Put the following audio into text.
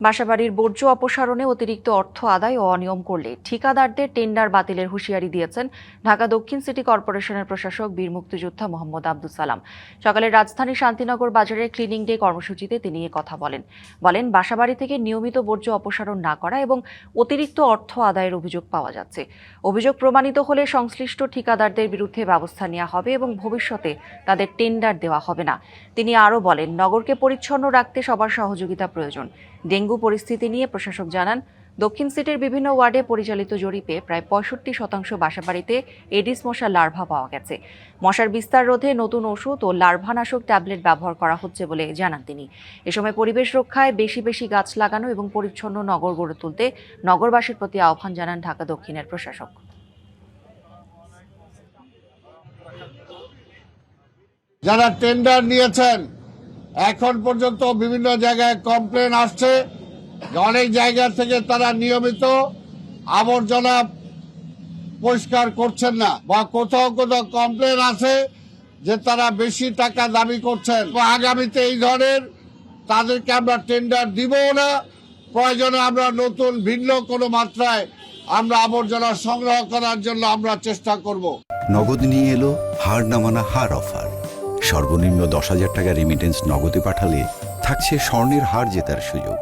বাসাবাড়ির বর্জ্য অপসারণে অতিরিক্ত অর্থ আদায় ও অনিয়ম করলে ঠিকাদারদের টেন্ডার বাতিলের হুঁশিয়ারি দিয়েছেন ঢাকা দক্ষিণ সিটি কর্পোরেশনের প্রশাসক বীর মুক্তিযোদ্ধা মোহাম্মদ আব্দুল সালাম। সকালে রাজধানীর শান্তিনগর বাজারে ক্লিনিং ডে কর্মসূচিতে তিনি কথা বলেন বাসাবাড়ি থেকে নিয়মিত বর্জ্য অপসারণ না করা এবং অতিরিক্ত অর্থ আদায়ের অভিযোগ পাওয়া যাচ্ছে। অভিযোগ প্রমাণিত হলে সংশ্লিষ্ট ঠিকাদারদের বিরুদ্ধে ব্যবস্থা নেওয়া হবে এবং ভবিষ্যতে তাদের টেন্ডার দেওয়া হবে না। তিনি আরও বলেন, নগরকে পরিচ্ছন্ন রাখতে সবার সহযোগিতা প্রয়োজন। ডেঙ্গু পরিস্থিতি নিয়ে প্রশাসক জানান, দক্ষিণ সিটির বিভিন্ন ওয়ার্ডে পরিচালিত জরিপে প্রায় 65% বাসাবাড়িতে এডিস মশার লার্ভা পাওয়া গেছে। মশার বিস্তার রোধে নতুন ওষুধ ও লার্ভানাশক ট্যাবলেট ব্যবহার করা হচ্ছে বলে জানান তিনি। এ সময় পরিবেশ রক্ষায় বেশি বেশি গাছ লাগানো এবং পরিচ্ছন্ন নগর গড়ে তুলতে নগরবাসীর প্রতি আহ্বান জানান ঢাকা দক্ষিণের প্রশাসক। যারা টেন্ডার নিয়েছেন, এখন পর্যন্ত বিভিন্ন জায়গায় কমপ্লেন আসছে, অনেক জায়গা থেকে তারা নিয়মিত আবর্জনা পরিষ্কার করছেন না, বা কোথাও কোথাও কমপ্লেন আছে যে তারা বেশি টাকা দাবি করছেন। আগামীতে এই ধরনের তাদেরকে আমরা টেন্ডার দিবও না। প্রয়োজনে আমরা নতুন ভিন্ন কোনো মাত্রায় আমরা আবর্জনা সংগ্রহ করার জন্য আমরা চেষ্টা করব। নগদ নিয়ে এলো হার না মানা হার অফার। সর্বনিম্ন 10,000 টাকা রেমিটেন্স নগদে পাঠালে থাকছে স্বর্ণের হার জেতার সুযোগ।